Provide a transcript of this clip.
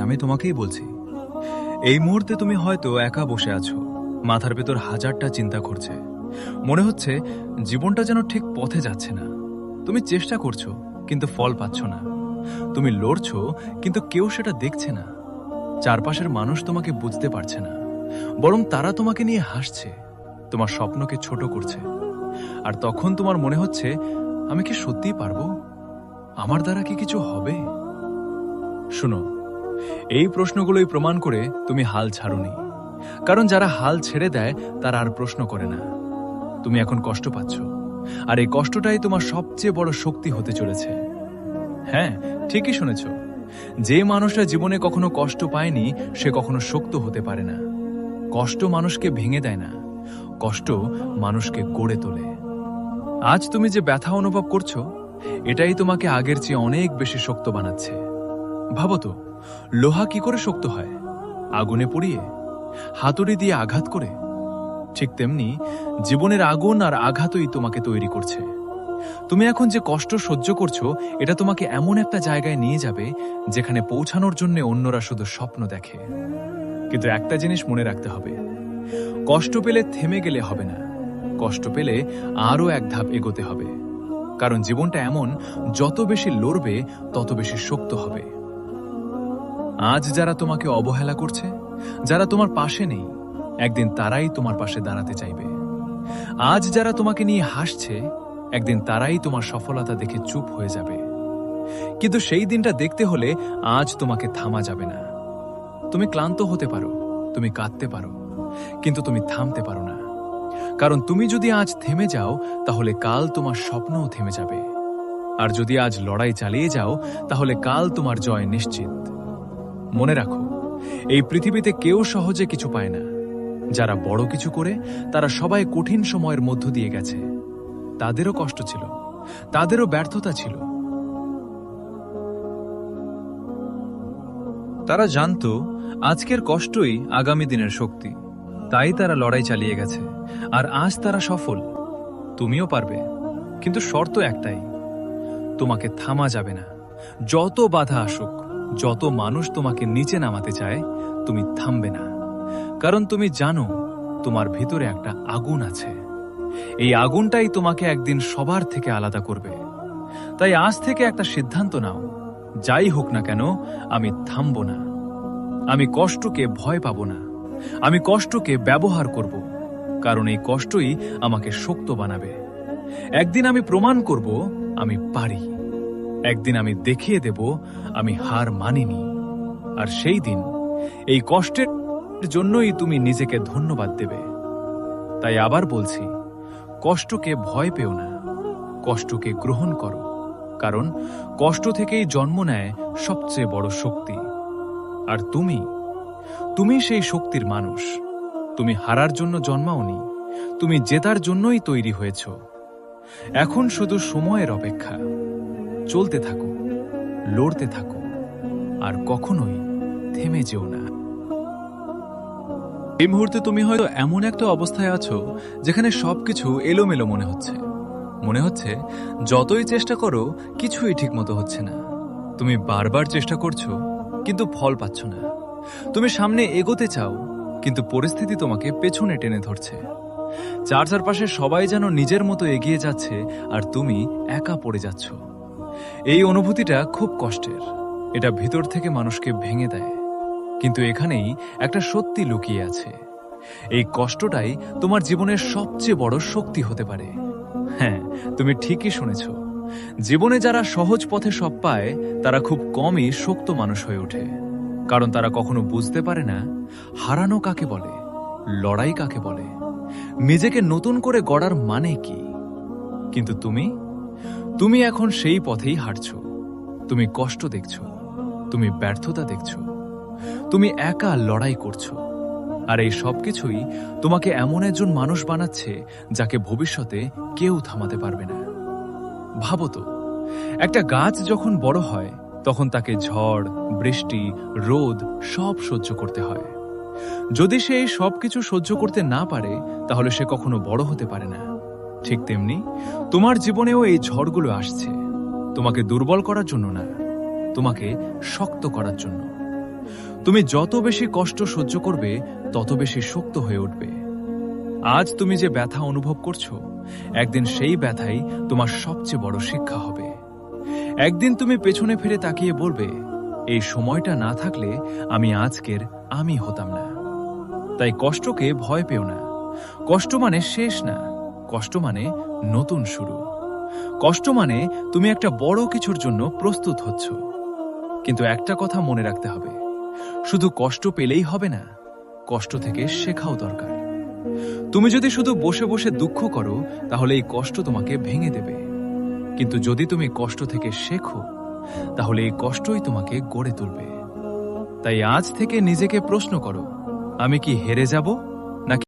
আমি তোমাকেই বলছি। এই মুহূর্তে তুমি হয়তো একা বসে আছো, মাথার ভেতর হাজারটা চিন্তা করছে। মনে হচ্ছে জীবনটা যেন ঠিক পথে যাচ্ছে না। তুমি চেষ্টা করছো কিন্তু ফল পাচ্ছ না। তুমি লড়ছো কিন্তু কেউ সেটা দেখছে না। চারপাশের মানুষ তোমাকে বুঝতে পারছে না, বরং তারা তোমাকে নিয়ে হাসছে, তোমার স্বপ্নকে ছোট করছে। আর তখন তোমার মনে হচ্ছে, আমি কি সত্যিই পারবো? আমার দ্বারা কি কিছু হবে? শুনো, এই প্রশ্নগুলোই প্রমাণ করে তুমি হাল ছাড়োনি। কারণ যারা হাল ছেড়ে দেয় তারা আর প্রশ্ন করে না। তুমি এখন কষ্ট পাচ্ছ, আর এই কষ্টটাই তোমার সবচেয়ে বড় শক্তি হতে চলেছে। হ্যাঁ, ঠিকই শুনেছ। যে মানুষটা জীবনে কখনো কষ্ট পায়নি সে কখনো শক্ত হতে পারে না। কষ্ট মানুষকে ভেঙে দেয় না, কষ্ট মানুষকে গড়ে তোলে। আজ তুমি যে ব্যথা অনুভব করছো, এটাই তোমাকে আগের চেয়ে অনেক বেশি শক্ত বানাচ্ছে। ভাবো তো, লোহা কি করে শক্ত হয়? আগুনে পুড়িয়ে, হাতুড়ি দিয়ে আঘাত করে। ঠিক তেমনি জীবনের আগুন আর আঘাতই তোমাকে তৈরি করছে। তুমি এখন যে কষ্ট সহ্য করছো, এটা তোমাকে এমন একটা জায়গায় নিয়ে যাবে যেখানে পৌঁছানোর জন্য অন্যরা শুধু স্বপ্ন দেখে। কিন্তু একটা জিনিস মনে রাখতে হবে, কষ্ট পেলে থেমে গেলে হবে না। কষ্ট পেলে আরও এক ধাপ এগোতে হবে। কারণ জীবনটা এমন, যত বেশি লড়বে তত বেশি শক্ত হবে। আজ যারা তোমাকে অবহেলা করছে, যারা তোমার পাশে নেই, একদিন তারাই তোমার পাশে দাঁড়াতে চাইবে। আজ যারা তোমাকে নিয়ে হাসছে, একদিন তারাই তোমার সফলতা দেখে চুপ হয়ে যাবে। কিন্তু সেই দিনটা দেখতে হলে আজ তোমাকে থামা যাবে না। তুমি ক্লান্ত হতে পারো, তুমি কাঁদতে পারো, কিন্তু তুমি থামতে পারো না। কারণ তুমি যদি আজ থেমে যাও, তাহলে কাল তোমার স্বপ্নও থেমে যাবে। আর যদি আজ লড়াই চালিয়ে যাও, তাহলে কাল তোমার জয় নিশ্চিত। মনে রাখো, এই পৃথিবীতে কেউ সহজে কিছু পায় না। যারা বড় কিছু করে, তারা সবাই কঠিন সময়ের মধ্য দিয়ে গেছে। তাদেরও কষ্ট ছিল, তাদেরও ব্যর্থতা ছিল। তারা জানতো আজকের কষ্টই আগামী দিনের শক্তি। তাই তারা লড়াই চালিয়ে গেছে, আর আজ তারা সফল। তুমিও পারবে, কিন্তু শর্ত একটাই, তোমাকে থামা যাবে না। যত বাধা আসুক, যত মানুষ তোমাকে নিচে নামাতে চায়, তুমি থামবে না। কারণ তুমি জানো তোমার ভিতরে একটা আগুন আছে। এই আগুনটাই তোমাকে একদিন সবার থেকে আলাদা করবে। তাই আজ থেকে একটা সিদ্ধান্ত নাও, যাই হোক না কেন আমি থামব না। আমি কষ্টকে ভয় পাব না, আমি কষ্টকে ব্যবহার করব। কারণ এই কষ্টই আমাকে শক্ত বানাবে। একদিন আমি প্রমাণ করব আমি পারি। একদিন আমি দেখিয়ে দেব আমি হার মানিনি। আর সেই দিন এই কষ্টের জন্যই তুমি নিজেকে ধন্যবাদ দেবে। তাই আবার বলছি, কষ্টকে ভয় পেও না, কষ্টকে গ্রহণ করো। কারণ কষ্ট থেকেই জন্ম নেয় সবচেয়ে বড় শক্তি। আর তুমি সেই শক্তির মানুষ। তুমি হারার জন্য জন্মাওনি, তুমি জেতার জন্যই তৈরি হয়েছ। এখন শুধু সময়ের অপেক্ষা। চলতে থাকো, লড়তে থাকো, আর কখনোই থেমে যেও না। এই মুহূর্তে তুমি হয়তো এমন একটা অবস্থায় আছো যেখানে সবকিছু এলোমেলো মনে হচ্ছে। মনে হচ্ছে যতই চেষ্টা করো কিছুই ঠিকমতো হচ্ছে না। তুমি বারবার চেষ্টা করছো কিন্তু ফল পাচ্ছ না। তুমি সামনে এগোতে চাও কিন্তু পরিস্থিতি তোমাকে পেছনে টেনে ধরছে। চারপাশে সবাই যেন নিজের মতো এগিয়ে যাচ্ছে আর তুমি একা পড়ে যাচ্ছ। এই অনুভূতিটা খুব কষ্টের। এটা ভিতর থেকে মানুষকে ভেঙে দেয়। কিন্তু এখানেই একটা সত্যি লুকিয়ে আছে। এই কষ্টটাই তোমার জীবনের সবচেয়ে বড় শক্তি হতে পারে। হ্যাঁ, তুমি ঠিকই শুনেছ। জীবনে যারা সহজ পথে সব পায়, তারা খুব কমই শক্ত মানুষ হয়ে ওঠে। কারণ তারা কখনো বুঝতে পারে না হারানো কাকে বলে, লড়াই কাকে বলে, নিজেকে নতুন করে গড়ার মানে কি। কিন্তু তুমি এখন সেই পথেই হাঁটছো। তুমি কষ্ট দেখছো, তুমি ব্যর্থতা দেখছো, তুমি একা লড়াই করছো। আর এই সবকিছুই তোমাকে এমন একজন মানুষ বানাচ্ছে যাকে ভবিষ্যতে কেউ থামাতে পারবে না। ভাবো তো, একটা গাছ যখন বড় হয় তখন তাকে ঝড়, বৃষ্টি, রোদ সব সহ্য করতে হয়। যদি সে এই সবকিছু সহ্য করতে না পারে, তাহলে সে কখনো বড় হতে পারে না। ঠিক তেমনি তোমার জীবনেও এই ঝড়গুলো আসছে, তোমাকে দুর্বল করার জন্য না, তোমাকে শক্ত করার জন্য। তুমি যত বেশি কষ্ট সহ্য করবে তত বেশি শক্ত হয়ে উঠবে। আজ তুমি যে ব্যথা অনুভব করছো, একদিন সেই ব্যথাই তোমার সবচেয়ে বড় শিক্ষা হবে। একদিন তুমি পেছনে ফিরে তাকিয়ে বলবে, এই সময়টা না থাকলে আমি আজকের আমি হতাম না। তাই কষ্টকে ভয় পেও না। কষ্ট মানে শেষ না, কষ্ট মানে নতুন শুরু। কষ্ট মানে তুমি একটা বড় কিছুর জন্য প্রস্তুত হচ্ছ। কিন্তু একটা কথা মনে রাখতে হবে, শুধু কষ্ট পেলেই হবে না, কষ্ট থেকে শেখাও দরকার। তুমি যদি শুধু বসে বসে দুঃখ করো, তাহলে এই কষ্ট তোমাকে ভেঙে দেবে। কিন্তু যদি তুমি কষ্ট থেকে শেখো, তাহলে এই কষ্টই তোমাকে গড়ে তুলবে। তাই আজ থেকে নিজেকে প্রশ্ন করো, আমি কি হেরে যাব